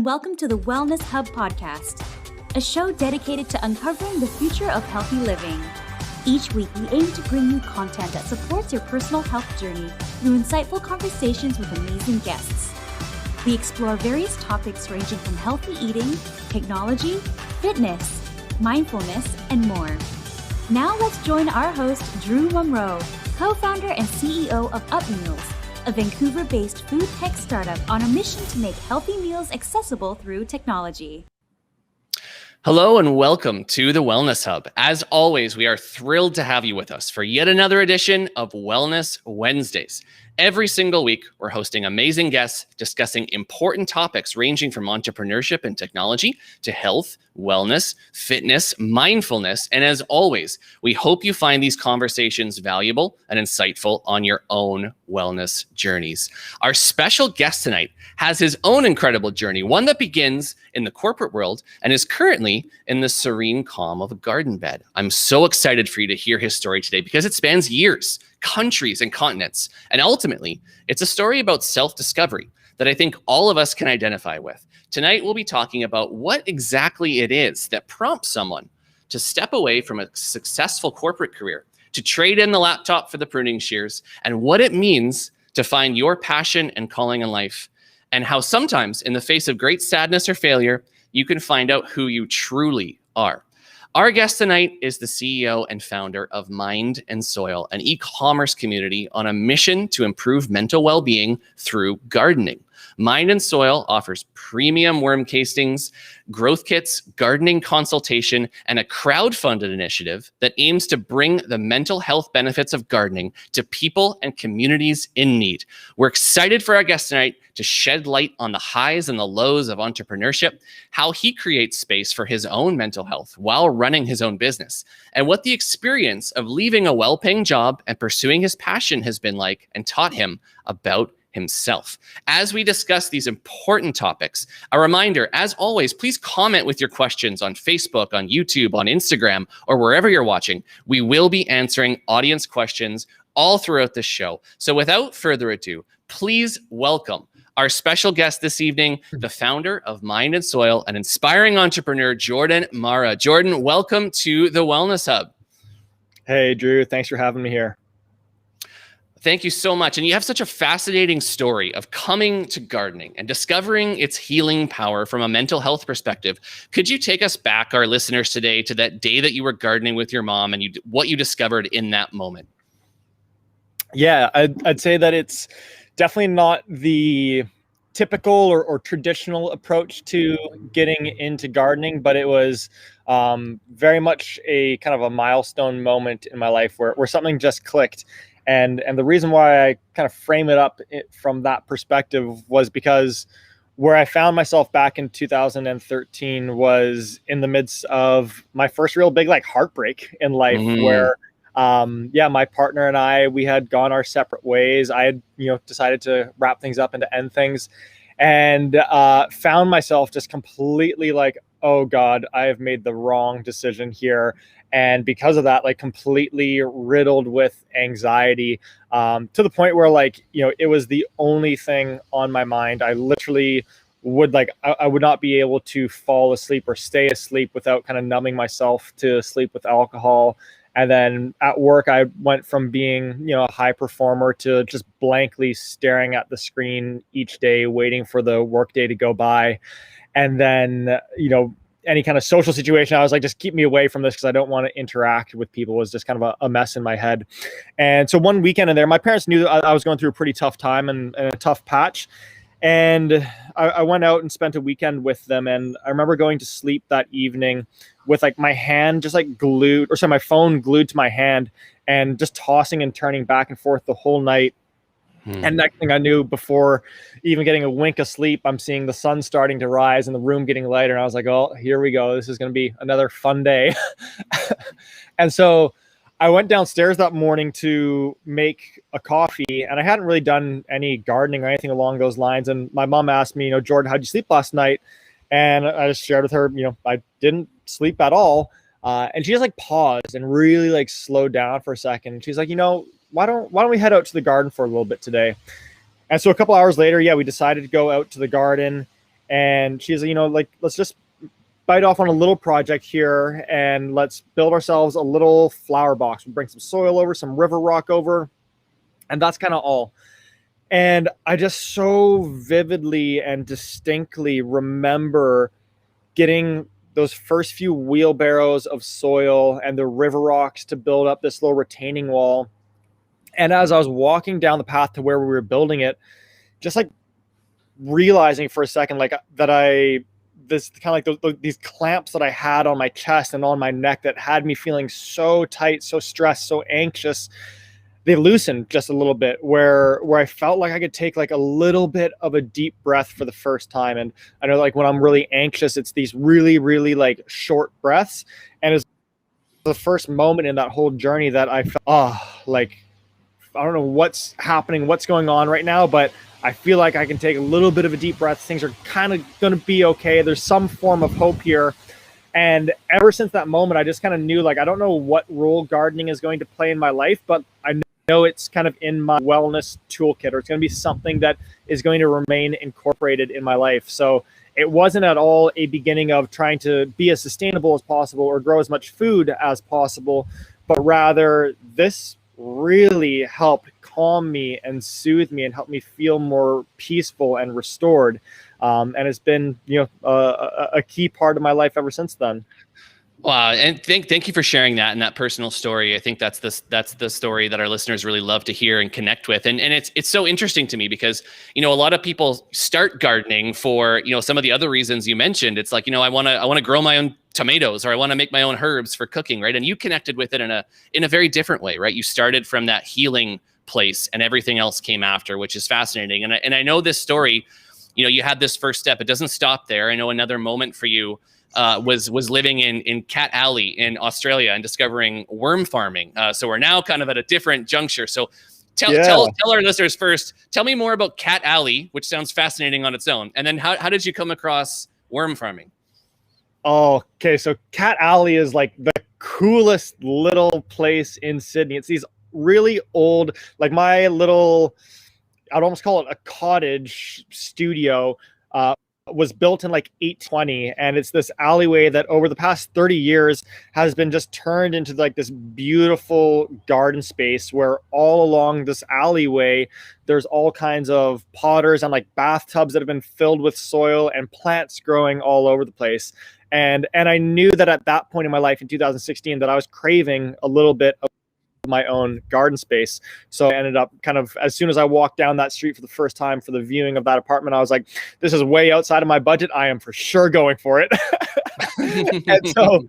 Welcome to the Wellness Hub podcast, a show dedicated to uncovering the future of healthy living. Each week, we aim to bring you content that supports your personal health journey through insightful conversations with amazing guests. We explore various topics ranging from healthy eating, technology, fitness, mindfulness, and more. Now let's join our host, Drew Munro, co-founder and CEO of UpMeals, a Vancouver-based food tech startup on a mission to make healthy meals accessible through technology. Hello and welcome to the Wellness Hub. As always, we are thrilled to have you with us for yet another edition of Wellness Wednesdays. Every single week, we're hosting amazing guests discussing important topics ranging from entrepreneurship and technology to health, wellness, fitness, mindfulness, and as always, we hope you find these conversations valuable and insightful on your own wellness journeys. Our special guest tonight has his own incredible journey, one that begins in the corporate world and is currently in the serene calm of a garden bed. I'm so excited for you to hear his story today because it spans years, countries, and continents. And ultimately, it's a story about self-discovery that I think all of us can identify with. Tonight, we'll be talking about what exactly it is that prompts someone to step away from a successful corporate career, to trade in the laptop for the pruning shears, and what it means to find your passion and calling in life, and how sometimes, in the face of great sadness or failure, you can find out who you truly are. Our guest tonight is the CEO and founder of Mind and Soil, an e-commerce community on a mission to improve mental well-being through gardening. Mind and Soil offers premium worm castings, growth kits, gardening consultation, and a crowdfunded initiative that aims to bring the mental health benefits of gardening to people and communities in need. We're excited for our guest tonight to shed light on the highs and the lows of entrepreneurship, how he creates space for his own mental health while running his own business, and what the experience of leaving a well-paying job and pursuing his passion has been like and taught him about himself. As we discuss these important topics, a reminder, as always, please comment with your questions on Facebook, on YouTube, on Instagram, or wherever you're watching. We will be answering audience questions all throughout the show. So without further ado, please welcome our special guest this evening, the founder of Mind and Soil, an inspiring entrepreneur, Jordan Mara. Jordan, welcome to the Wellness Hub. Hey, Drew. Thanks for having me here. Thank you so much. And you have such a fascinating story of coming to gardening and discovering its healing power from a mental health perspective. Could you take us back, our listeners today, to that day that you were gardening with your mom and what you discovered in that moment? Yeah, I'd say that it's definitely not the typical or traditional approach to getting into gardening, but it was very much a kind of a milestone moment in my life where something just clicked. And the reason why I kind of frame it up from that perspective was because where I found myself back in 2013 was in the midst of my first real big heartbreak in life, where my partner and I, we had gone our separate ways. I had decided to wrap things up and to end things, and found myself just completely oh God, I have made the wrong decision here. And because of that, completely riddled with anxiety, to the point where it was the only thing on my mind. I literally would I would not be able to fall asleep or stay asleep without kind of numbing myself to sleep with alcohol. And then at work, I went from being, a high performer to just blankly staring at the screen each day, waiting for the workday to go by. And then, any kind of social situation, I was like, just keep me away from this because I don't want to interact with people. It was just kind of a mess in my head. And so one weekend in there, my parents knew that I was going through a pretty tough time and a tough patch. And I went out and spent a weekend with them. And I remember going to sleep that evening with my hand just my phone glued to my hand and just tossing and turning back and forth the whole night. And next thing I knew, before even getting a wink of sleep, I'm seeing the sun starting to rise and the room getting lighter. And I was like, oh, here we go. This is going to be another fun day. And so I went downstairs that morning to make a coffee, and I hadn't really done any gardening or anything along those lines. And my mom asked me, Jordan, how'd you sleep last night? And I just shared with her, I didn't sleep at all. And she just paused and really slowed down for a second. And she's like, why don't we head out to the garden for a little bit today? And so a couple hours later, we decided to go out to the garden. And she's, like, let's just bite off on a little project here and let's build ourselves a little flower box. We'll bring some soil over, some river rock over, and that's kind of all. And I just so vividly and distinctly remember getting those first few wheelbarrows of soil and the river rocks to build up this little retaining wall. And as I was walking down the path to where we were building it, just like realizing for a second, like that this kind of like these clamps that I had on my chest and on my neck that had me feeling so tight, so stressed, so anxious, they loosened just a little bit, where I felt like I could take like a little bit of a deep breath for the first time. And I know, like, when I'm really anxious, it's these really, really like short breaths. And it's the first moment in that whole journey that I felt, like, I don't know what's happening, what's going on right now, but I feel like I can take a little bit of a deep breath. Things are kind of going to be okay. There's some form of hope here. And ever since that moment, I just kind of knew, like, I don't know what role gardening is going to play in my life, but I know it's kind of in my wellness toolkit, or it's going to be something that is going to remain incorporated in my life. So it wasn't at all a beginning of trying to be as sustainable as possible or grow as much food as possible, but rather this really helped calm me and soothe me and help me feel more peaceful and restored. And it's been, a key part of my life ever since then. Wow. And thank you for sharing that and that personal story. I think that's the story that our listeners really love to hear and connect with. And it's so interesting to me because, a lot of people start gardening for, some of the other reasons you mentioned. It's like, I want to grow my own tomatoes, or I want to make my own herbs for cooking. Right. And you connected with it in a very different way, right? You started from that healing place and everything else came after, which is fascinating. And I know this story, you had this first step. It doesn't stop there. I know another moment for you was living in Cat Alley in Australia and discovering worm farming. So we're now kind of at a different juncture. So tell our listeners first, tell me more about Cat Alley, which sounds fascinating on its own. And then how did you come across worm farming? Oh, okay. So Cat Alley is like the coolest little place in Sydney. It's these really old, like my little, I'd almost call it a cottage studio, was built in like 820, and it's this alleyway that over the past 30 years has been just turned into like this beautiful garden space, where all along this alleyway there's all kinds of potters and like bathtubs that have been filled with soil and plants growing all over the place. And I knew that at that point in my life in 2016 that I was craving a little bit of my own garden space. So I ended up kind of, as soon as I walked down that street for the first time for the viewing of that apartment, I was like, this is way outside of my budget. I am for sure going for it. And so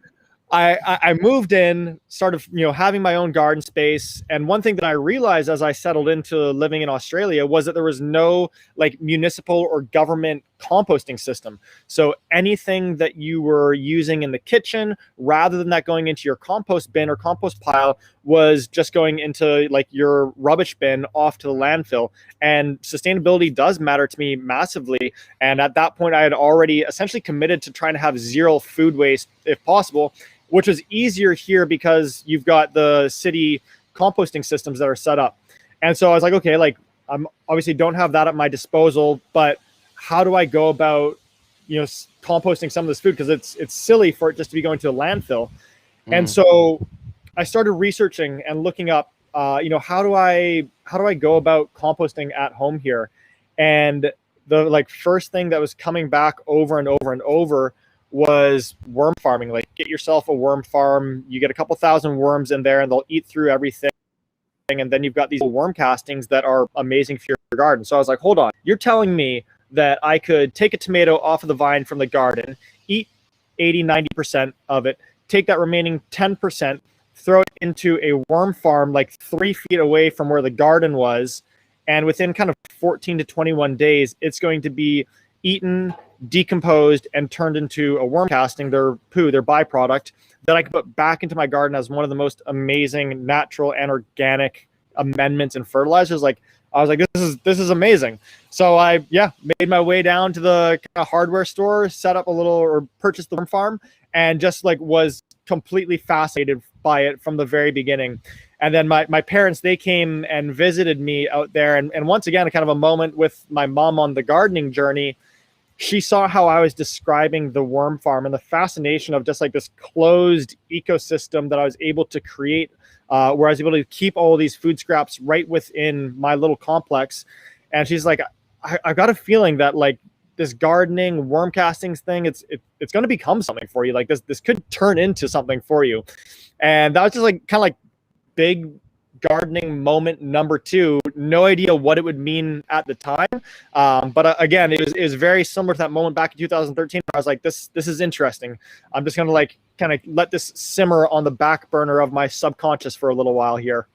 I moved in, started, having my own garden space. And one thing that I realized as I settled into living in Australia was that there was no like municipal or government composting system. So anything that you were using in the kitchen, rather than that going into your compost bin or compost pile, was just going into like your rubbish bin off to the landfill. And sustainability does matter to me massively. And at that point, I had already essentially committed to trying to have zero food waste if possible, which was easier here because you've got the city composting systems that are set up. And so I was like, okay, like I'm obviously don't have that at my disposal, but how do I go about, composting some of this food? Because it's silly for it just to be going to a landfill. And so I started researching and looking up, how do I go about composting at home here? And the like first thing that was coming back over and over and over was worm farming. Like, get yourself a worm farm. You get a couple thousand worms in there and they'll eat through everything. And then you've got these worm castings that are amazing for your garden. So I was like, hold on, you're telling me that I could take a tomato off of the vine from the garden, eat 80-90% of it, take that remaining 10%, throw it into a worm farm like 3 feet away from where the garden was, and within kind of 14 to 21 days, it's going to be eaten, decomposed, and turned into a worm casting, their poo, their byproduct, that I could put back into my garden as one of the most amazing natural and organic amendments and fertilizers. Like, I was like, this is amazing. So I made my way down to the kind of hardware store, set up purchased the worm farm, and just like was completely fascinated by it from the very beginning. And then my parents, they came and visited me out there. And once again, kind of a moment with my mom on the gardening journey, she saw how I was describing the worm farm and the fascination of just like this closed ecosystem that I was able to create, where I was able to keep all of these food scraps right within my little complex. And she's like, I've got a feeling that like this gardening worm castings thing, it's going to become something for you. Like this could turn into something for you. And that was just like kind of like big gardening moment number 2. No idea what it would mean at the time, but again, it was very similar to that moment back in 2013. I was like, this is interesting. I'm just gonna like kind of let this simmer on the back burner of my subconscious for a little while here.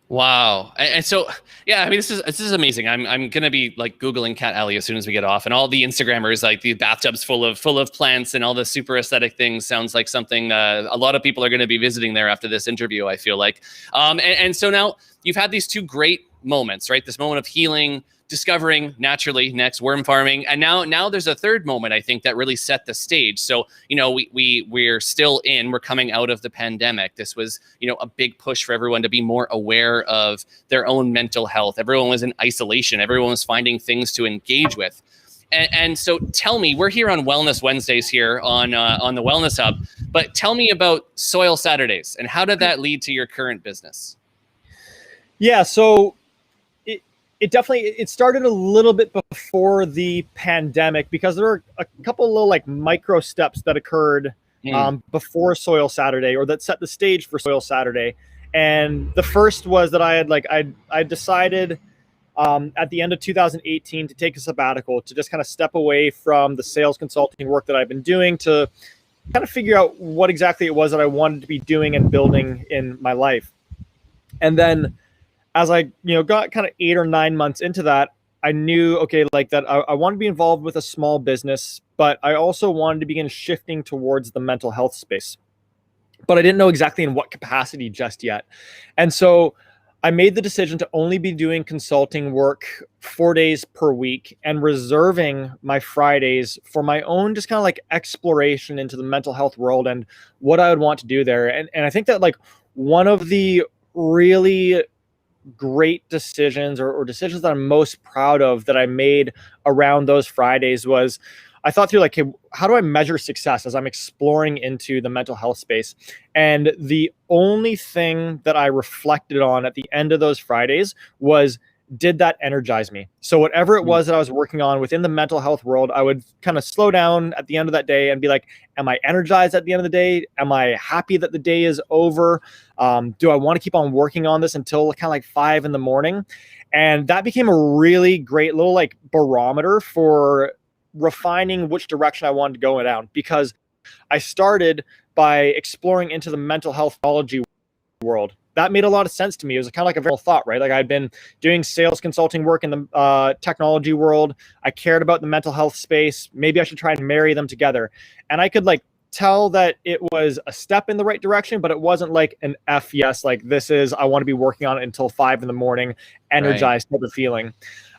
Wow. And so, yeah, I mean, this is amazing. I'm going to be like Googling Cat Alley as soon as we get off, and all the Instagrammers, like the bathtubs full of plants and all the super aesthetic things, sounds like something a lot of people are going to be visiting there after this interview, I feel like. And so now you've had these 2 great moments, right? This moment of healing, discovering naturally next worm farming, and now there's a third moment, I think, that really set the stage. So we're coming out of the pandemic. This was a big push for everyone to be more aware of their own mental health. Everyone was in isolation. Everyone was finding things to engage with. And so tell me, we're here on Wellness Wednesdays here on the Wellness Hub, but tell me about Soil Saturdays and how did that lead to your current business? Yeah, so it started a little bit before the pandemic, because there were a couple little like micro steps that occurred before Soil Saturday, or that set the stage for Soil Saturday. And the first was that I decided at the end of 2018 to take a sabbatical, to just kind of step away from the sales consulting work that I've been doing, to kind of figure out what exactly it was that I wanted to be doing and building in my life. And then as I got kind of 8 or 9 months into that, I knew, okay, like that I want to be involved with a small business, but I also wanted to begin shifting towards the mental health space. But I didn't know exactly in what capacity just yet. And so I made the decision to only be doing consulting work 4 days per week, and reserving my Fridays for my own just kind of like exploration into the mental health world and what I would want to do there. And I think that like one of the really great decisions or decisions that I'm most proud of that I made around those Fridays was, I thought through like, hey, how do I measure success as I'm exploring into the mental health space? And the only thing that I reflected on at the end of those Fridays was, did that energize me? So whatever it was that I was working on within the mental health world, I would kind of slow down at the end of that day and be like, am I energized at the end of the day? Am I happy that the day is over? Do I want to keep on working on this until kind of like 5 a.m? And that became a really great little like barometer for refining which direction I wanted to go down, because I started by exploring into the mental health technology world. That made a lot of sense to me. It was kind of like a very thought, right? Like I'd been doing sales consulting work in the technology world. I cared about the mental health space. Maybe I should try and marry them together. And I could like tell that it was a step in the right direction, but it wasn't like an F yes, like this is, I want to be working on it until 5 a.m, energized type of feeling.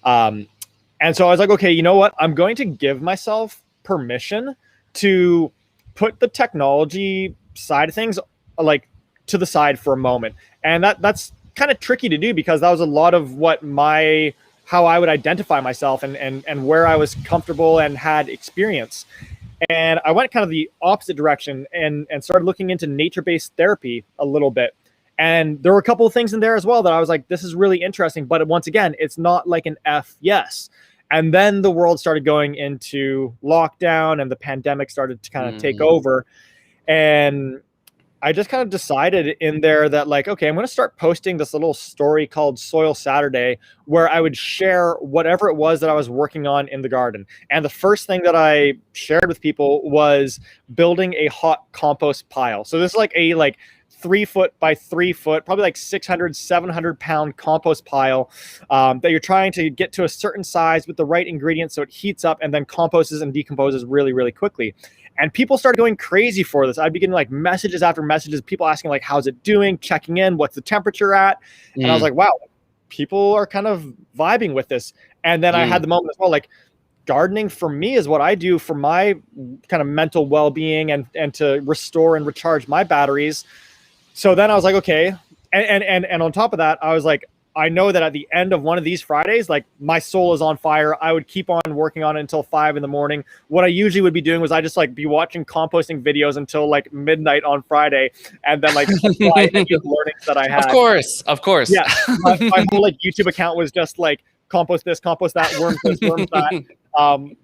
And so I was like, okay, you know what? I'm going to give myself permission to put the technology side of things like to the side for a moment. And that's kind of tricky to do, because that was a lot of what how I would identify myself and where I was comfortable and had experience. And I went kind of the opposite direction and started looking into nature-based therapy a little bit. And there were a couple of things in there as well that I was like, this is really interesting. But once again, it's not like an F yes. And then the world started going into lockdown and the pandemic started to kind of take over. And I just kind of decided in there that like, okay, I'm going to start posting this little story called Soil Saturday, where I would share whatever it was that I was working on in the garden. And the first thing that I shared with people was building a hot compost pile. So this is like a 3 foot by 3 foot, probably like 600, 700 pound compost pile that you're trying to get to a certain size with the right ingredients so it heats up and then composes and decomposes really, really quickly. And people started going crazy for this. I'd be getting like messages after messages, people asking like, how's it doing? Checking in, what's the temperature at? And I was like, wow, people are kind of vibing with this. And then I had the moment as well, like gardening for me is what I do for my kind of mental well-being and to restore and recharge my batteries. So then I was like, okay. And on top of that, I was like, I know that at the end of one of these Fridays, like my soul is on fire. I would keep on working on it until 5 a.m. What I usually would be doing was I just like be watching composting videos until like midnight on Friday, and then like apply any of the learnings that I had. Of course. Yeah, my whole like YouTube account was just like compost this, compost that, worms this, worms that.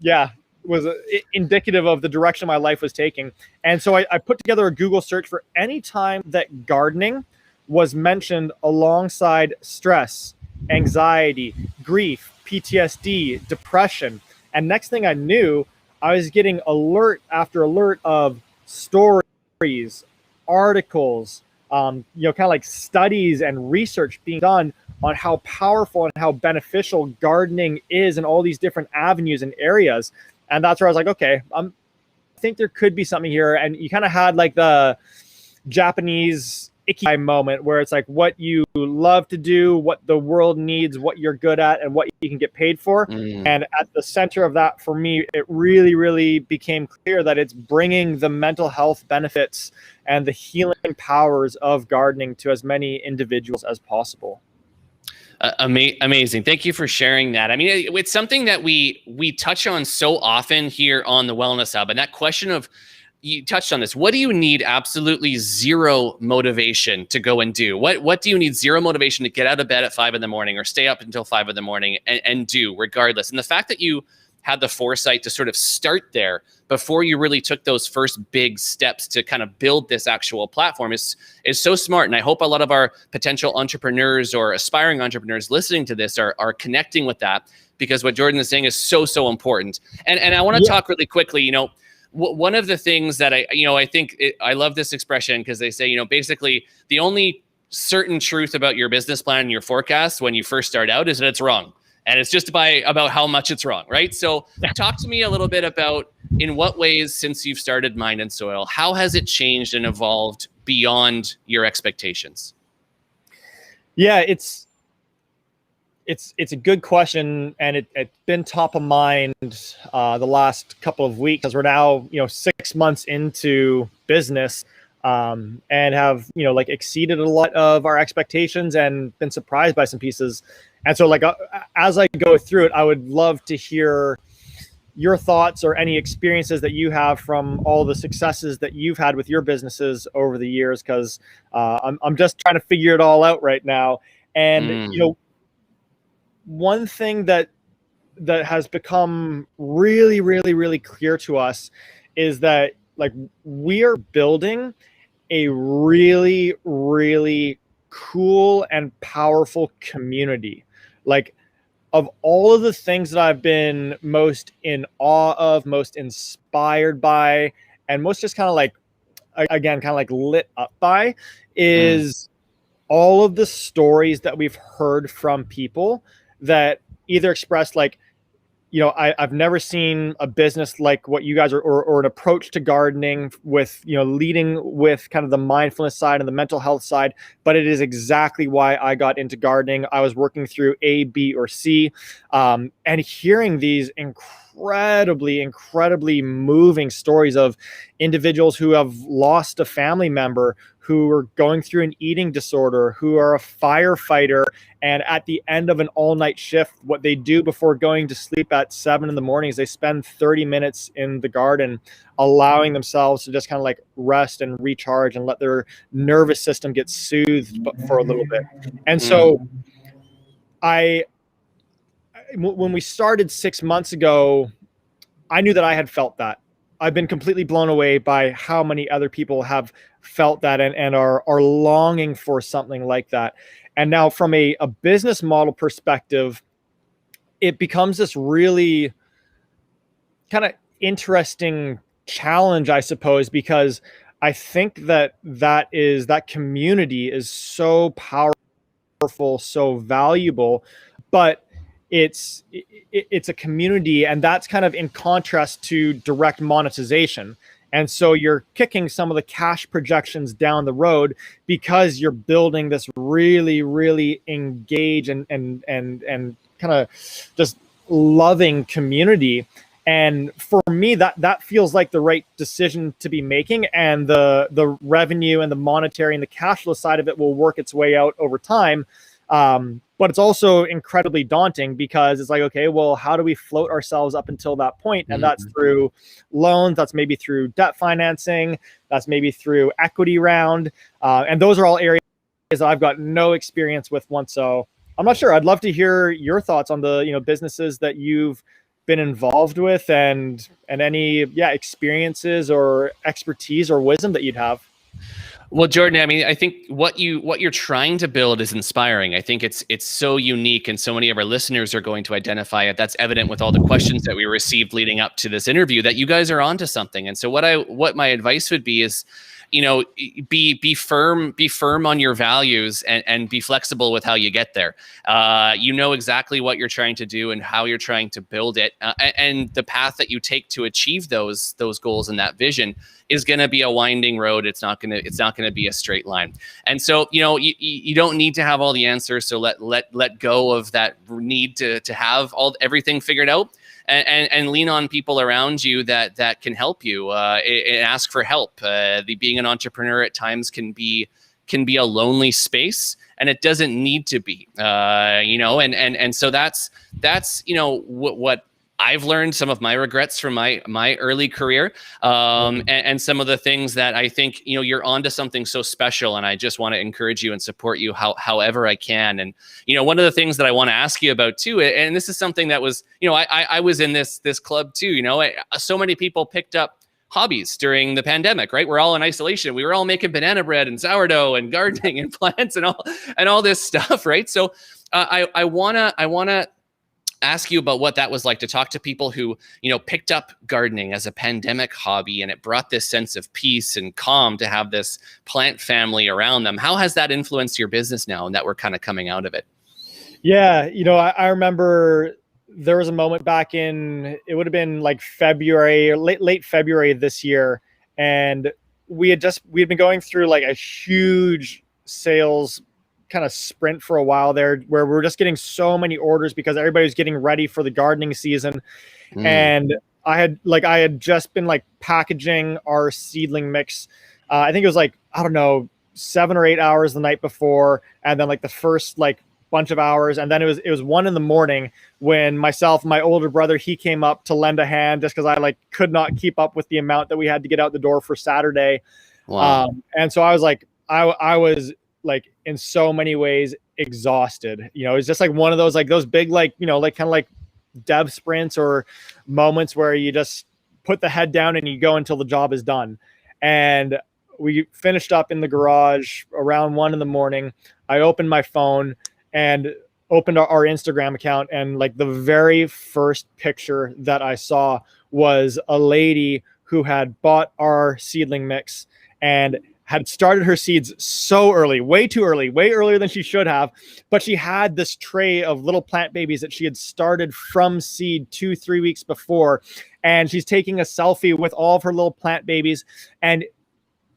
Yeah, was indicative of the direction my life was taking. And so I put together a Google search for any time that gardening was mentioned alongside stress, anxiety, grief, PTSD, depression. And next thing I knew, I was getting alert after alert of stories, articles, kind of like studies and research being done on how powerful and how beneficial gardening is in all these different avenues and areas. And that's where I was like, okay, I think there could be something here. And you kind of had like the Japanese ikigai moment where it's like what you love to do, what the world needs, what you're good at, and what you can get paid for. And at the center of that, for me, it really, really became clear that it's bringing the mental health benefits and the healing powers of gardening to as many individuals as possible. Amazing. Thank you for sharing that. I mean, it's something that we touch on so often here on the Wellness Hub, and that question of, you touched on this. What do you need absolutely zero motivation to go and do? What do you need zero motivation to get out of bed at 5 a.m. or stay up until 5 a.m. and do regardless? And the fact that you had the foresight to sort of start there before you really took those first big steps to kind of build this actual platform is so smart. And I hope a lot of our potential entrepreneurs or aspiring entrepreneurs listening to this are connecting with that, because what Jordan is saying is so important. And I want to talk really quickly, one of the things that I think I love this expression, because they say, basically the only certain truth about your business plan and your forecast when you first start out is that it's wrong. And it's just about how much it's wrong, right? So talk to me a little bit about, in what ways, since you've started Mind and Soil, how has it changed and evolved beyond your expectations? Yeah, it's a good question, and it's been top of mind the last couple of weeks, as we're now 6 months into business, and have exceeded a lot of our expectations and been surprised by some pieces. And so as I go through it, I would love to hear your thoughts or any experiences that you have from all the successes that you've had with your businesses over the years, because I'm just trying to figure it all out right now. And one thing that has become really, really, really clear to us is that we are building a really, really cool and powerful community. Of all of the things that I've been most in awe of, most inspired by, and most just kind of lit up by, is all of the stories that we've heard from people that either expressed I've never seen a business like what you guys are, or an approach to gardening with, leading with kind of the mindfulness side and the mental health side, but it is exactly why I got into gardening. I was working through A, B, or C, and hearing these incredibly moving stories of individuals who have lost a family member, who are going through an eating disorder, who are a firefighter, and at the end of an all-night shift, what they do before going to sleep at 7 a.m. is they spend 30 minutes in the garden, allowing themselves to just kind of rest and recharge and let their nervous system get soothed for a little bit. And so when we started 6 months ago, I knew that I had felt that. I've been completely blown away by how many other people have felt that and are longing for something like that. And now from a business model perspective, it becomes this really kind of interesting challenge, I suppose, because I think that community is so powerful, so valuable, but it's a community, and that's kind of in contrast to direct monetization. And so you're kicking some of the cash projections down the road because you're building this really, really engaged and kind of just loving community. And for me, that feels like the right decision to be making. And the revenue and the monetary and the cash flow side of it will work its way out over time. but it's also incredibly daunting because it's like, okay, well, how do we float ourselves up until that point? And that's through loans, that's maybe through debt financing, that's maybe through equity round. And those are all areas that I've got no experience with once. So I'm not sure. I'd love to hear your thoughts on the, businesses that you've been involved with and any experiences or expertise or wisdom that you'd have. Well, Jordan, I mean, I think what you're trying to build is inspiring. I think it's so unique, and so many of our listeners are going to identify it. That's evident with all the questions that we received leading up to this interview, that you guys are onto something. And so what my advice would be is, be firm on your values and be flexible with how you get there. You know exactly what you're trying to do and how you're trying to build it, and the path that you take to achieve those goals and that vision is going to be a winding road. It's not going to be a straight line. And so, you don't need to have all the answers. So let go of that need to have everything figured out. And lean on people around you that can help you, and ask for help. Being an entrepreneur at times can be a lonely space, and it doesn't need to be. And so that's what I've learned, some of my regrets from my early career, and some of the things that I think, you're onto something so special, and I just want to encourage you and support you however I can. And, one of the things that I want to ask you about too, and this is something that was, I was in this club too, so many people picked up hobbies during the pandemic, right? We're all in isolation. We were all making banana bread and sourdough and gardening and plants and all this stuff, right? So I wanna ask you about what that was like to talk to people who, picked up gardening as a pandemic hobby, and it brought this sense of peace and calm to have this plant family around them. How has that influenced your business now, and that we're kind of coming out of it? Yeah, I remember there was a moment back in, it would have been like February or late February this year, and we had been going through like a huge sales kind of sprint for a while there, where we're just getting so many orders because everybody was getting ready for the gardening season. And I had just been like packaging our seedling mix. I think it was like, I don't know, 7 or 8 hours the night before. And then like the first like bunch of hours. And then it was 1 a.m. when myself, my older brother, he came up to lend a hand just because I like could not keep up with the amount that we had to get out the door for Saturday. Wow. And so I was like, I was like in so many ways exhausted. It's just like one of those, like those big, like, like kind of like dev sprints or moments where you just put the head down and you go until the job is done. And we finished up in the garage around 1 a.m. I opened my phone and opened our Instagram account, and like the very first picture that I saw was a lady who had bought our seedling mix and had started her seeds so early, way too early, way earlier than she should have. But she had this tray of little plant babies that she had started from seed 2-3 weeks before. And she's taking a selfie with all of her little plant babies. And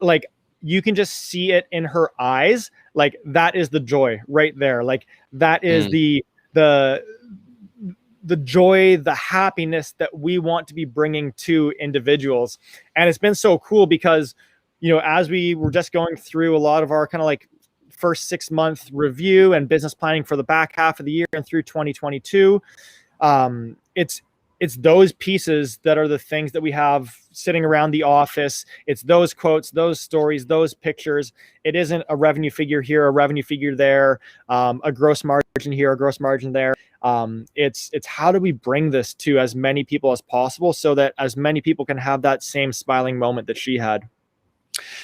like, you can just see it in her eyes. Like, that is the joy right there. Like, that is the joy, the happiness that we want to be bringing to individuals. And it's been so cool because, as we were just going through a lot of our kind of like first 6-month review and business planning for the back half of the year and through 2022, it's those pieces that are the things that we have sitting around the office. It's those quotes, those stories, those pictures. It isn't a revenue figure here, a revenue figure there, a gross margin here, a gross margin there. It's how do we bring this to as many people as possible so that as many people can have that same smiling moment that she had.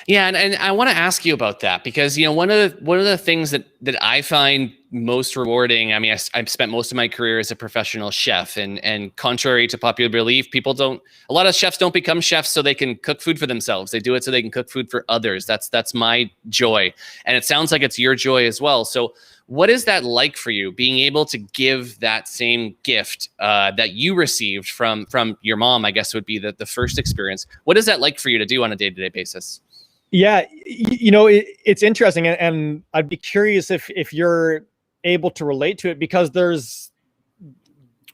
Yeah, and I want to ask you about that because one of the things that I find most rewarding. I mean, I've spent most of my career as a professional chef, and contrary to popular belief, a lot of chefs don't become chefs so they can cook food for themselves. They do it so they can cook food for others. That's my joy, and it sounds like it's your joy as well. So, what is that like for you, being able to give that same gift that you received from your mom? I guess would be the first experience. What is that like for you to do on a day-to-day basis? Yeah, it's interesting, and I'd be curious if you're able to relate to it, because there's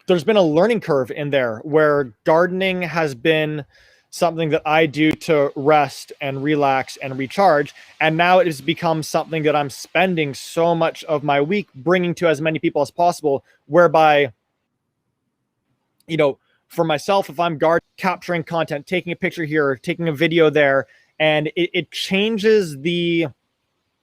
been a learning curve in there where gardening has been something that I do to rest and relax and recharge. And now it has become something that I'm spending so much of my week bringing to as many people as possible, whereby, you know, for myself, if I'm capturing content, taking a picture here, taking a video there, and it changes the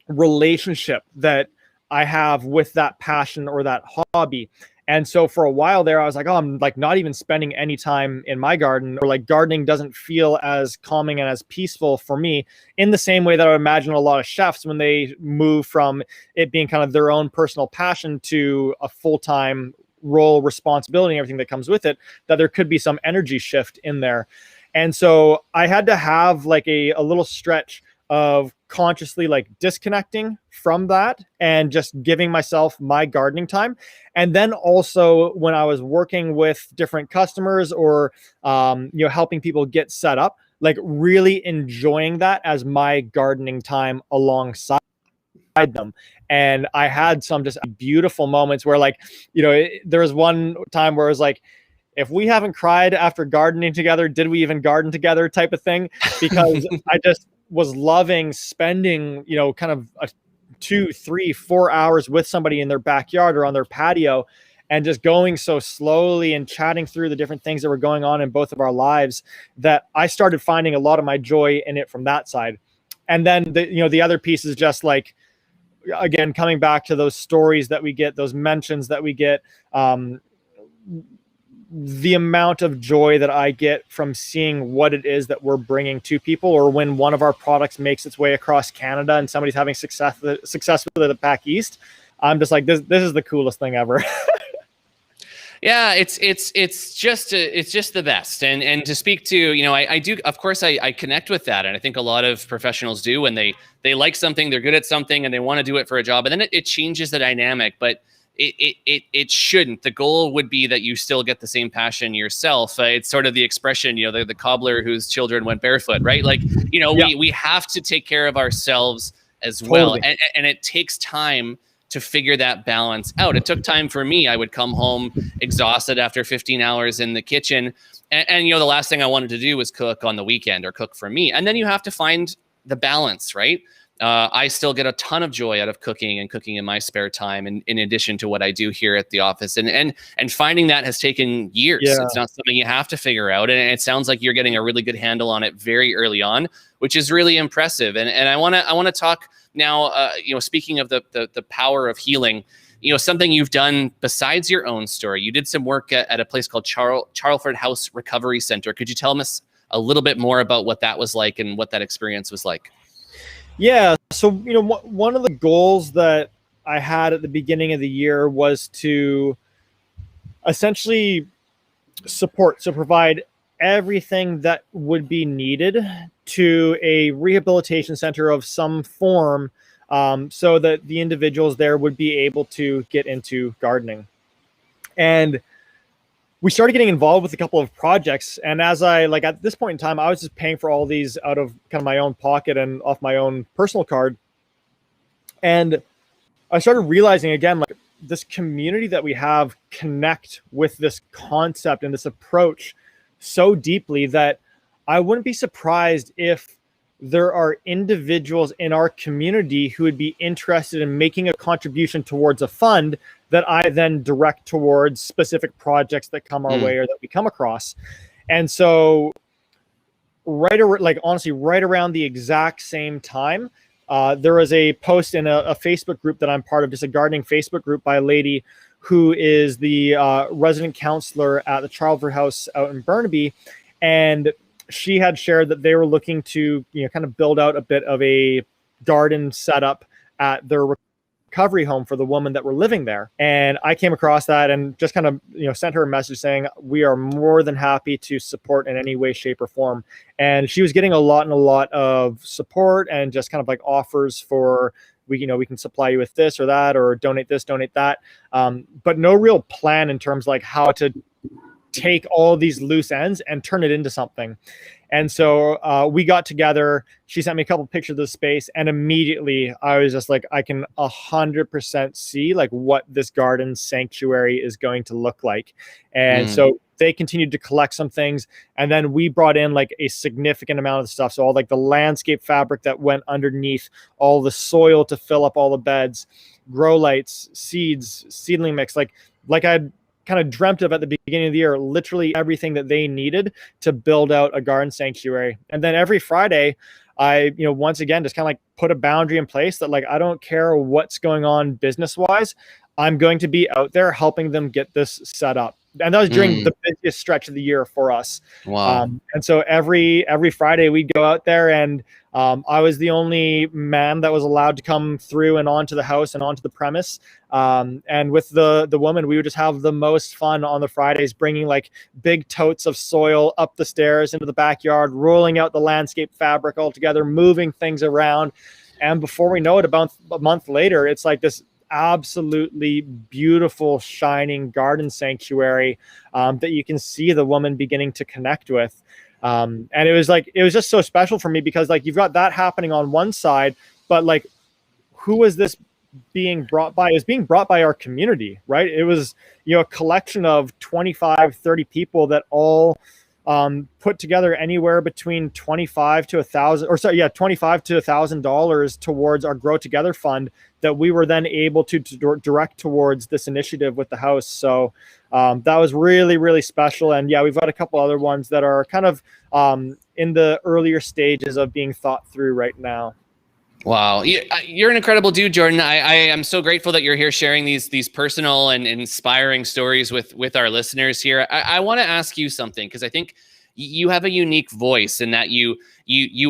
relationship that I have with that passion or that hobby. And so for a while there, I was like, oh, I'm like not even spending any time in my garden, or like gardening doesn't feel as calming and as peaceful for me, in the same way that I would imagine a lot of chefs when they move from it being kind of their own personal passion to a full-time role, responsibility, and everything that comes with it, that there could be some energy shift in there. And so I had to have like a little stretch of consciously like disconnecting from that and just giving myself my gardening time. And then also when I was working with different customers or, helping people get set up, like really enjoying that as my gardening time alongside them. And I had some just beautiful moments where like, there was one time where it was like, if we haven't cried after gardening together, did we even garden together type of thing? Because I just was loving spending, kind of 2, 3, 4 hours with somebody in their backyard or on their patio, and just going so slowly and chatting through the different things that were going on in both of our lives, that I started finding a lot of my joy in it from that side. And then the other piece is just like, again, coming back to those stories that we get, those mentions that we get, the amount of joy that I get from seeing what it is that we're bringing to people, or when one of our products makes its way across Canada and somebody's having success with it back east, I'm just like, this is the coolest thing ever. Yeah, it's just the best. And to speak to, I do, of course, I connect with that. And I think a lot of professionals do when they like something, they're good at something, and they want to do it for a job. And then it changes the dynamic, but it shouldn't. The goal would be that you still get the same passion yourself. It's sort of the expression, the cobbler whose children went barefoot, right? Like, we have to take care of ourselves as well. Totally. And it takes time to figure that balance out. It took time for me. I would come home exhausted after 15 hours in the kitchen. And the last thing I wanted to do was cook on the weekend or cook for me. And then you have to find the balance, right? I still get a ton of joy out of cooking in my spare time, and in addition to what I do here at the office. And finding that has taken years. Yeah. It's not something you have to figure out. And it sounds like you're getting a really good handle on it very early on, which is really impressive. And I want to talk now, speaking of the power of healing, something you've done besides your own story. You did some work at a place called Charlford House Recovery Center. Could you tell us a little bit more about what that was like and what that experience was like? Yeah. So, one of the goals that I had at the beginning of the year was to essentially provide everything that would be needed to a rehabilitation center of some form, so that the individuals there would be able to get into gardening. And we started getting involved with a couple of projects. And as at this point in time, I was just paying for all these out of kind of my own pocket and off my own personal card. And I started realizing again, like, this community that we have connect with this concept and this approach so deeply that I wouldn't be surprised if there are individuals in our community who would be interested in making a contribution towards a fund that I then direct towards specific projects that come our way or that we come across. And so right around the exact same time, there was a post in a Facebook group that I'm part of, just a gardening Facebook group, by a lady who is the resident counselor at the Charlford House out in Burnaby. And she had shared that they were looking to, kind of build out a bit of a garden setup at their recovery home for the woman that were living there. And I came across that and just kind of, sent her a message saying, we are more than happy to support in any way, shape, or form. And she was getting a lot of support and just kind of like offers for, we can supply you with this or that, or donate this, donate that. But no real plan in terms like how to take all these loose ends and turn it into something. And so we got together. She sent me a couple of pictures of the space, and immediately I was just like, I can 100% see like what this garden sanctuary is going to look like. And so they continued to collect some things, and then we brought in like a significant amount of the stuff. So all like the landscape fabric that went underneath, all the soil to fill up all the beds, grow lights, seeds, seedling mix, like I'd kind of dreamt of at the beginning of the year, literally everything that they needed to build out a garden sanctuary. And then every Friday, I, once again, just kind of like put a boundary in place that like, I don't care what's going on business wise. I'm going to be out there helping them get this set up. And that was during the busiest stretch of the year for us. Wow. And so every Friday we'd go out there, and I was the only man that was allowed to come through and onto the house and onto the premise. And with the woman, we would just have the most fun on the Fridays, bringing like big totes of soil up the stairs into the backyard, rolling out the landscape fabric all together, moving things around. And before we know it, about a month later, it's like this absolutely beautiful, shining garden sanctuary that you can see the woman beginning to connect with. And it was just so special for me, because like you've got that happening on one side, but like, who was this being brought by? It was being brought by our community, right? It was, a collection of 25, 30 people that all put together anywhere between $25 to $1,000 towards our Grow Together fund that we were then able to direct towards this initiative with the house. So that was really, really special. And yeah, we've got a couple other ones that are kind of in the earlier stages of being thought through right now. Wow. You're an incredible dude, Jordan. I am so grateful that you're here sharing these personal and inspiring stories with our listeners here. I want to ask you something, because I think you have a unique voice in that you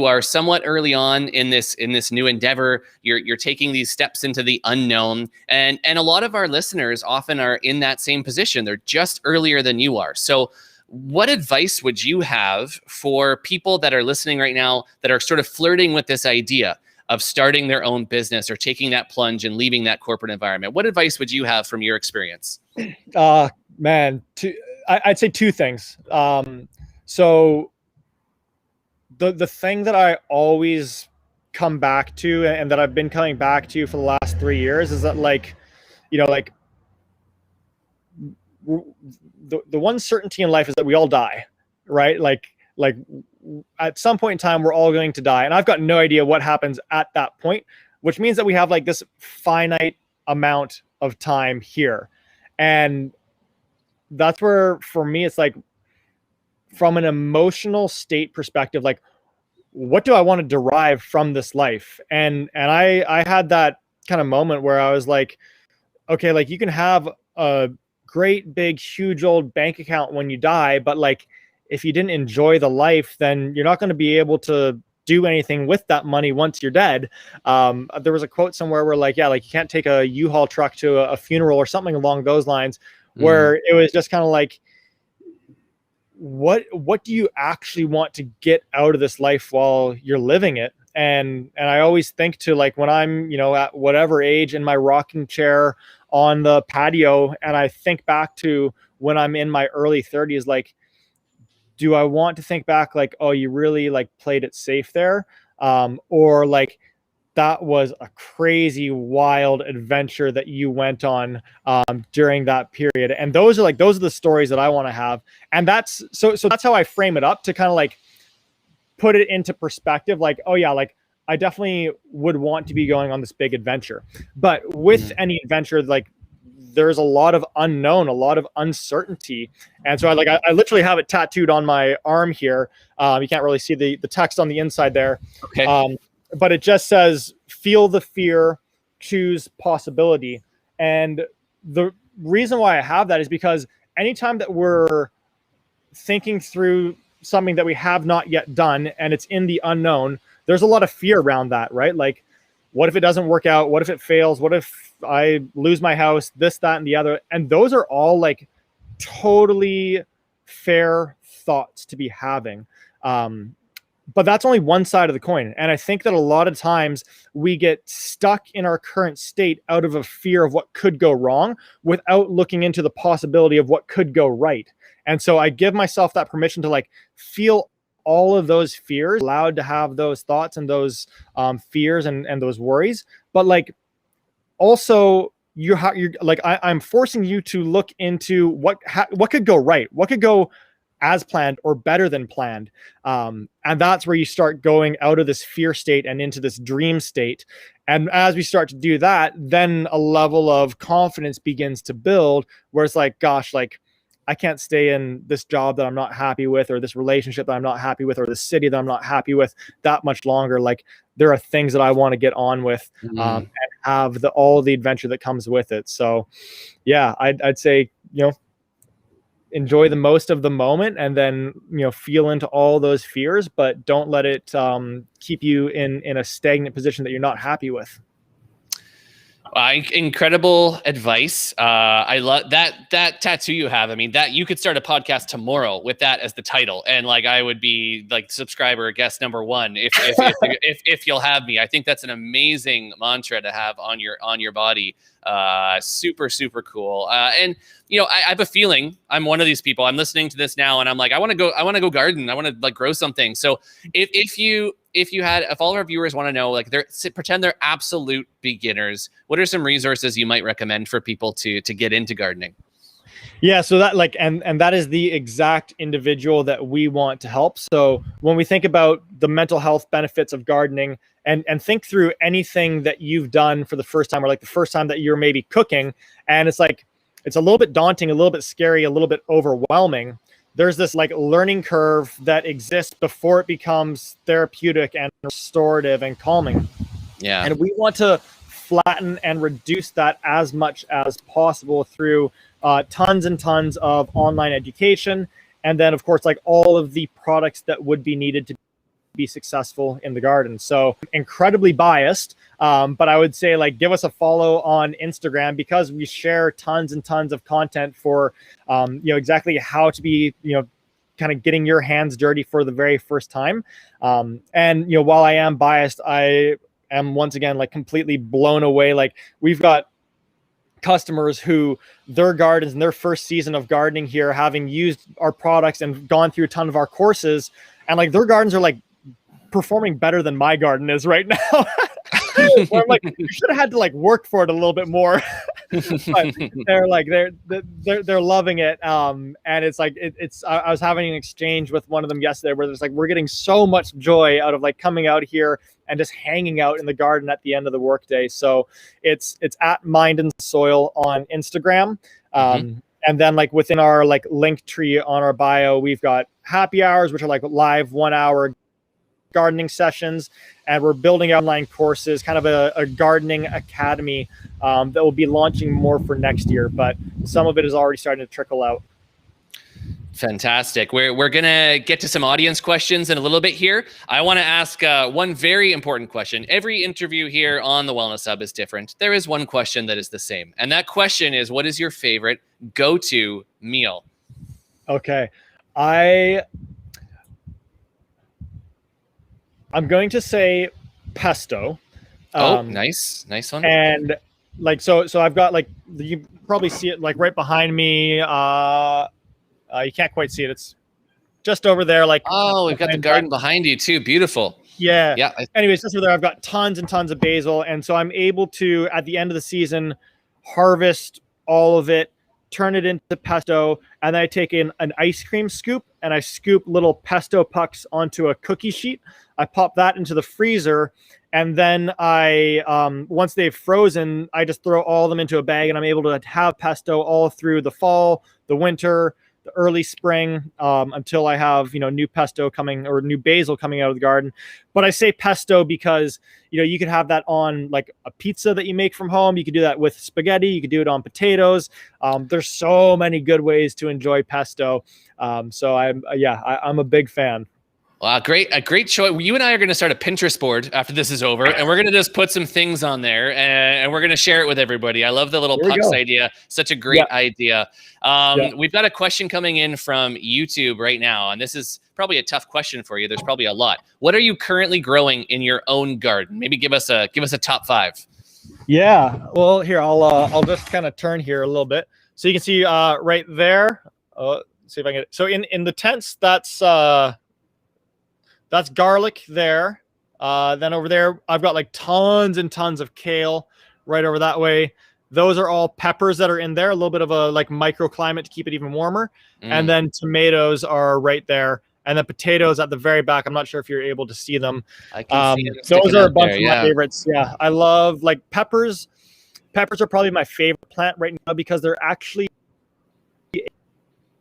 are somewhat early on in this new endeavor. You're taking these steps into the unknown, and a lot of our listeners often are in that same position. They're just earlier than you are. So what advice would you have for people that are listening right now that are sort of flirting with this idea of starting their own business or taking that plunge and leaving that corporate environment? What advice would you have from your experience? Man, I'd say two things. So the thing that I always come back to, and that I've been coming back to for the last 3 years, is that the one certainty in life is that we all die, right? Like at some point in time, we're all going to die. And I've got no idea what happens at that point, which means that we have like this finite amount of time here. And that's where, for me, it's like, from an emotional state perspective, like, what do I want to derive from this life? And I had that kind of moment where I was like, okay, like you can have a great, big, huge old bank account when you die, but like, if you didn't enjoy the life, then you're not going to be able to do anything with that money once you're dead. There was a quote somewhere where like, yeah, like you can't take a U-Haul truck to a funeral or something along those lines, where it was just kind of like, what do you actually want to get out of this life while you're living it? And I always think to like, when I'm, at whatever age in my rocking chair on the patio, and I think back to when I'm in my early 30s, like, do I want to think back like, oh, you really like played it safe there? Or like, that was a crazy, wild adventure that you went on during that period. And those are the stories that I want to have. And that's that's how I frame it up, to kind of like put it into perspective. Like, oh yeah, like I definitely would want to be going on this big adventure. But with any adventure, like there's a lot of unknown, a lot of uncertainty. And so I literally have it tattooed on my arm here. You can't really see the text on the inside there. Okay. But it just says, feel the fear, choose possibility. And the reason why I have that is because anytime that we're thinking through something that we have not yet done and it's in the unknown, there's a lot of fear around that, right? Like, what if it doesn't work out? What if it fails? What if I lose my house? This, that, and the other. And those are all like totally fair thoughts to be having. but that's only one side of the coin. And I think that a lot of times we get stuck in our current state out of a fear of what could go wrong without looking into the possibility of what could go right. And so I give myself that permission to like feel all of those fears, allowed to have those thoughts and those fears and those worries. But like also you're like, I'm forcing you to look into what could go right, what could go as planned or better than planned. And that's where you start going out of this fear state and into this dream state. And as we start to do that, then a level of confidence begins to build where it's like, gosh, like I can't stay in this job that I'm not happy with, or this relationship that I'm not happy with, or the city that I'm not happy with that much longer. Like there are things that I want to get on with and have all the adventure that comes with it. So yeah, I'd say, enjoy the most of the moment and then, feel into all those fears, but don't let it keep you in a stagnant position that you're not happy with. Incredible advice. I love that tattoo you have. I mean, that you could start a podcast tomorrow with that as the title, and like I would be like subscriber guest number one if you'll have me. I think that's an amazing mantra to have on your body. Super, super cool. And I have a feeling I'm one of these people. I'm listening to this now and I'm like, I want to go garden. I want to like grow something. So if all of our viewers want to know, like pretend they're absolute beginners, what are some resources you might recommend for people to get into gardening? Yeah, so that like, and that is the exact individual that we want to help. So when we think about the mental health benefits of gardening and think through anything that you've done for the first time, or like the first time that you're maybe cooking, and it's like, it's a little bit daunting, a little bit scary, a little bit overwhelming. There's this like learning curve that exists before it becomes therapeutic and restorative and calming. Yeah. And we want to flatten and reduce that as much as possible through tons and tons of online education. And then of course, like all of the products that would be needed to be successful in the garden. So incredibly biased. But I would say like, give us a follow on Instagram, because we share tons and tons of content for, exactly how to be, kind of getting your hands dirty for the very first time. And, while I am biased, I am once again, like completely blown away. Like we've got customers who their gardens in their first season of gardening here, having used our products and gone through a ton of our courses, and like their gardens are like performing better than my garden is right now. Where I'm like, you should have had to like work for it a little bit more. But they're like, they're loving it. And it's like, I was having an exchange with one of them yesterday where it's like, we're getting so much joy out of like coming out here and just hanging out in the garden at the end of the workday. So it's at Mind and Soil on Instagram. And then like within our like link tree on our bio, we've got happy hours, which are like live 1 hour gardening sessions, and we're building online courses, kind of a gardening academy that will be launching more for next year, but some of it is already starting to trickle out. Fantastic. We're gonna get to some audience questions in a little bit here. I want to ask one very important question. Every interview here on the Wellness Hub is different. There is one question that is the same, and that question is, what is your favorite go-to meal? Okay, I'm going to say pesto. Nice one. And like, so I've got like, you probably see it like right behind me. You can't quite see it. It's just over there. Like, we've got the garden behind you too. Beautiful. Yeah. Yeah. Anyways, just over there, I've got tons and tons of basil. And so I'm able to, at the end of the season, harvest all of it, turn it into pesto, and then I take in an ice cream scoop and I scoop little pesto pucks onto a cookie sheet. I pop that into the freezer, and then once they've frozen, I just throw all of them into a bag, and I'm able to have pesto all through the fall, the winter, the early spring, until I have, new pesto coming, or new basil coming out of the garden. But I say pesto because, you could have that on like a pizza that you make from home. You could do that with spaghetti. You could do it on potatoes. There's so many good ways to enjoy pesto. So I'm a big fan. Wow, a great choice. You and I are going to start a Pinterest board after this is over, and we're going to just put some things on there, and we're going to share it with everybody. I love the little pucks idea. Such a great idea. We've got a question coming in from YouTube right now, and this is probably a tough question for you. There's probably a lot. What are you currently growing in your own garden? Maybe give us a top 5. Yeah. Well, here I'll just kind of turn here a little bit, so you can see right there. See if I can get it. So in the tents, that's garlic there. Then over there, I've got like tons and tons of kale right over that way. Those are all peppers that are in there, a little bit of a like microclimate to keep it even warmer. And then tomatoes are right there. And then potatoes at the very back. I'm not sure if you're able to see them. I can see them. Those are a bunch of my favorites. Yeah, I love like peppers. Peppers are probably my favorite plant right now because they're actually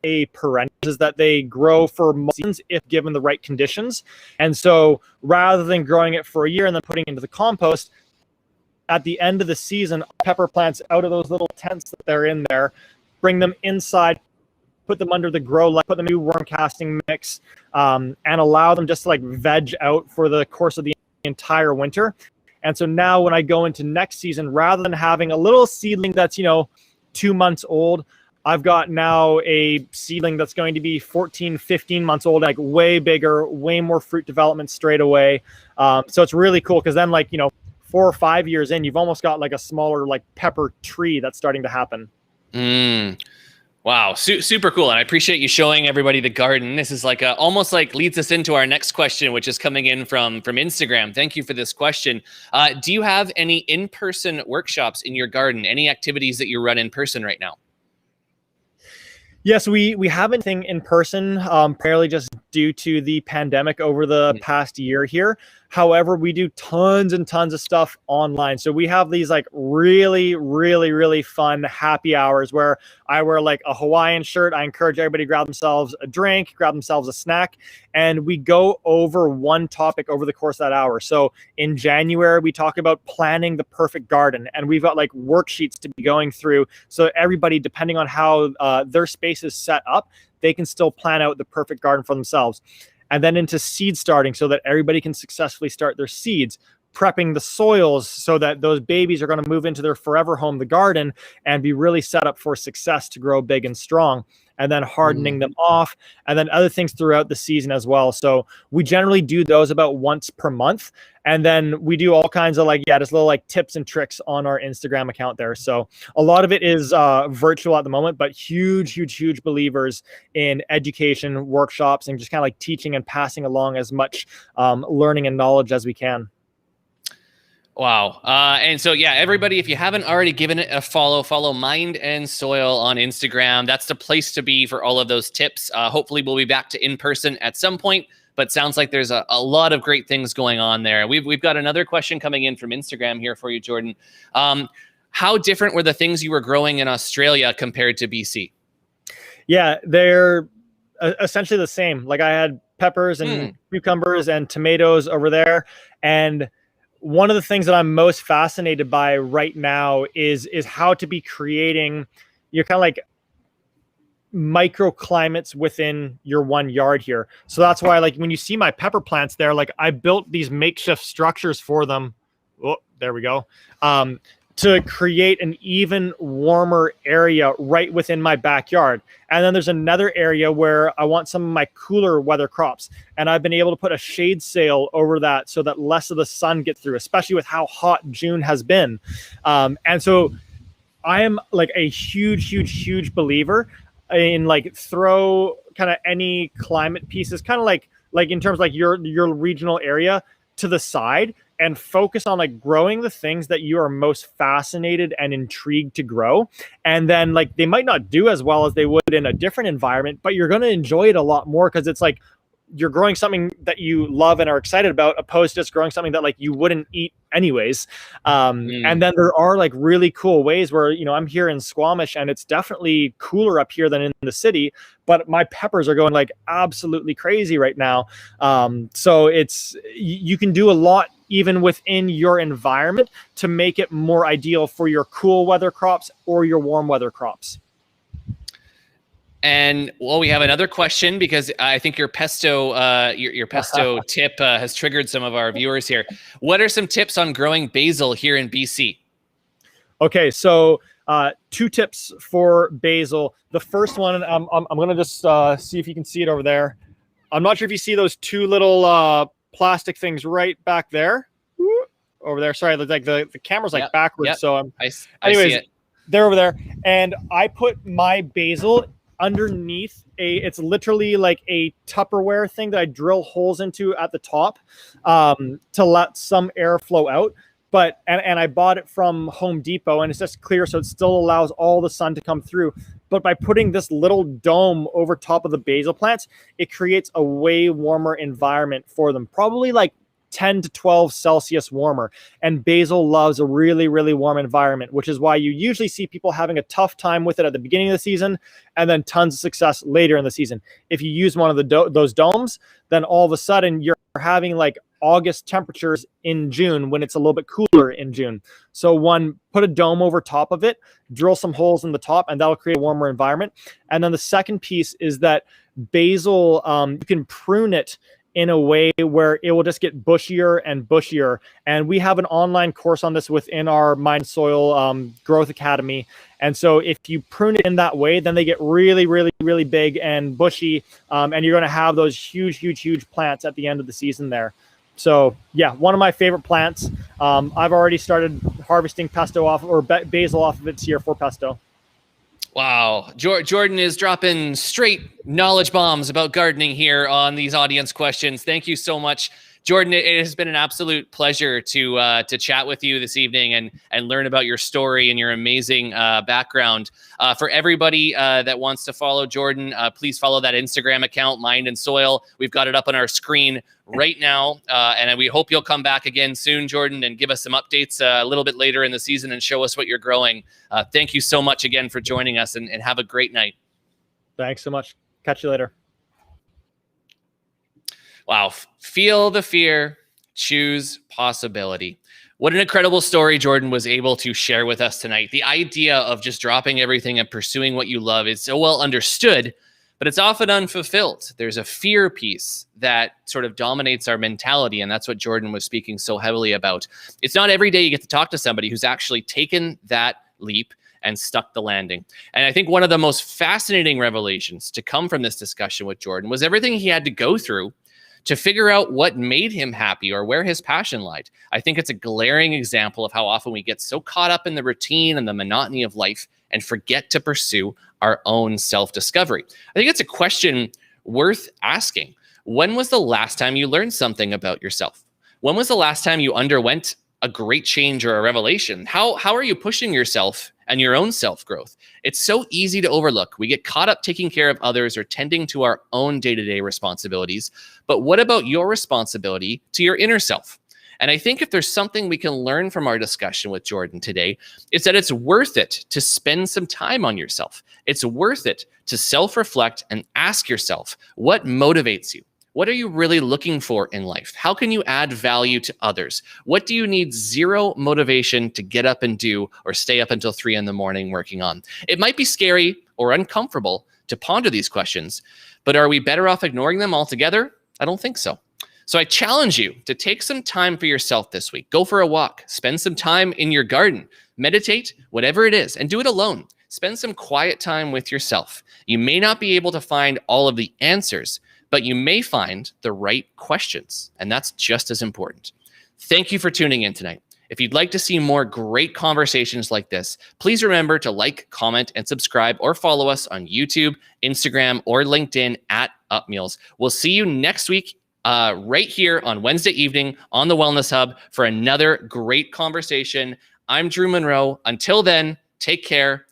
a perennial, is that they grow for seasons if given the right conditions. And so rather than growing it for a year and then putting it into the compost, at the end of the season, pepper plants out of those little tents that they're in there, bring them inside, put them under the grow light, put them in a worm casting mix, and allow them just to like veg out for the course of the entire winter. And so now when I go into next season, rather than having a little seedling that's, 2 months old, I've got now a seedling that's going to be 14, 15 months old, like way bigger, way more fruit development straight away. So it's really cool because then 4 or 5 years in, you've almost got like a smaller like pepper tree that's starting to happen. Wow. Super cool. And I appreciate you showing everybody the garden. This is like almost like leads us into our next question, which is coming in from Instagram. Thank you for this question. Do you have any in-person workshops in your garden? Any activities that you run in person right now? Yes, we haven't anything in person, primarily just due to the pandemic over the past year here. However, we do tons and tons of stuff online. So we have these like really, really, really fun happy hours where I wear like a Hawaiian shirt. I encourage everybody to grab themselves a drink, grab themselves a snack, and we go over one topic over the course of that hour. So in January, we talk about planning the perfect garden, and we've got like worksheets to be going through. So everybody, depending on how their space is set up, they can still plan out the perfect garden for themselves. And then into seed starting so that everybody can successfully start their seeds, prepping the soils so that those babies are going to move into their forever home, the garden, and be really set up for success to grow big and strong, and then hardening them off, and then other things throughout the season as well. So we generally do those about once per month. And then we do all kinds of just little like tips and tricks on our Instagram account there. So a lot of it is virtual at the moment, but huge believers in education, workshops, and just kind of like teaching and passing along as much learning and knowledge as we can. Wow. And so, yeah, everybody, if you haven't already given it a follow Mind and Soil on Instagram. That's the place to be for all of those tips. Hopefully we'll be back to in-person at some point, but sounds like there's a lot of great things going on there. We've got another question coming in from Instagram here for you, Jordan. How different were the things you were growing in Australia compared to BC? Yeah, they're essentially the same. Like I had peppers and cucumbers and tomatoes over there, and one of the things that I'm most fascinated by right now is how to be creating your kind of like microclimates within your one yard here. So that's why, like, when you see my pepper plants there, like I built these makeshift structures for them. Oh, there we go. To create an even warmer area right within my backyard. And then there's another area where I want some of my cooler weather crops. And I've been able to put a shade sail over that so that less of the sun gets through, especially with how hot June has been. And so I am like a huge believer in like throw kind of any climate pieces, kind of like in terms of like your regional area to the side, and focus on like growing the things that you are most fascinated and intrigued to grow. And then like they might not do as well as they would in a different environment, but you're going to enjoy it a lot more because it's like you're growing something that you love and are excited about, opposed to just growing something that like you wouldn't eat anyways. And then there are like really cool ways where, I'm here in Squamish and it's definitely cooler up here than in the city, but my peppers are going like absolutely crazy right now. So you can do a lot even within your environment to make it more ideal for your cool weather crops or your warm weather crops. And well, we have another question because I think your pesto tip has triggered some of our viewers here. What are some tips on growing basil here in BC? Okay, so 2 tips for basil. The first one, I'm gonna just see if you can see it over there. I'm not sure if you see those 2 little plastic things right back there. Over there. Sorry, like the camera's like backwards. So I anyways, see it. They're over there. And I put my basil underneath it's literally like a Tupperware thing that I drill holes into at the top to let some air flow out. But and I bought it from Home Depot, and it's just clear, so it still allows all the sun to come through. But by putting this little dome over top of the basil plants, it creates a way warmer environment for them, probably like 10 to 12 Celsius warmer. And basil loves a really, really warm environment, which is why you usually see people having a tough time with it at the beginning of the season and then tons of success later in the season. If you use one of those domes, then all of a sudden you're having like August temperatures in June when it's a little bit cooler in June. So put a dome over top of it, drill some holes in the top, and that'll create a warmer environment. And then the second piece is that basil, you can prune it in a way where it will just get bushier and bushier. And we have an online course on this within our Mind Soil Growth Academy. And so if you prune it in that way, then they get really, really, really big and bushy. And you're going to have those huge, huge, huge plants at the end of the season there. So yeah, one of my favorite plants. I've already started harvesting pesto basil off of its here for pesto. Wow. Jordan is dropping straight knowledge bombs about gardening here on these audience questions. Thank you so much, Jordan. It has been an absolute pleasure to chat with you this evening and learn about your story and your amazing background. For everybody that wants to follow Jordan, please follow that Instagram account, Mind and Soil. We've got it up on our screen right now. And we hope you'll come back again soon, Jordan, and give us some updates a little bit later in the season and show us what you're growing. Thank you so much again for joining us, and have a great night. Thanks so much. Catch you later. Wow. Feel the fear, choose possibility. What an incredible story Jordan was able to share with us tonight. The idea of just dropping everything and pursuing what you love is so well understood, but it's often unfulfilled. There's a fear piece that sort of dominates our mentality, and that's what Jordan was speaking so heavily about. It's not every day you get to talk to somebody who's actually taken that leap and stuck the landing. And I think one of the most fascinating revelations to come from this discussion with Jordan was everything he had to go through to figure out what made him happy or where his passion lied. I think it's a glaring example of how often we get so caught up in the routine and the monotony of life and forget to pursue our own self-discovery. I think it's a question worth asking. When was the last time you learned something about yourself? When was the last time you underwent a great change or a revelation? How are you pushing yourself and your own self-growth? It's so easy to overlook. We get caught up taking care of others or tending to our own day-to-day responsibilities. But what about your responsibility to your inner self? And I think if there's something we can learn from our discussion with Jordan today, it's that it's worth it to spend some time on yourself. It's worth it to self-reflect and ask yourself, what motivates you? What are you really looking for in life? How can you add value to others? What do you need zero motivation to get up and do or stay up until 3 a.m. working on? It might be scary or uncomfortable to ponder these questions, but are we better off ignoring them altogether? I don't think so. So I challenge you to take some time for yourself this week. Go for a walk, spend some time in your garden, meditate, whatever it is, and do it alone. Spend some quiet time with yourself. You may not be able to find all of the answers, but you may find the right questions, and that's just as important. Thank you for tuning in tonight. If you'd like to see more great conversations like this, please remember to like, comment, and subscribe or follow us on YouTube, Instagram, or LinkedIn at UpMeals. We'll see you next week right here on Wednesday evening on the Wellness Hub for another great conversation. I'm Drew Munro. Until then, take care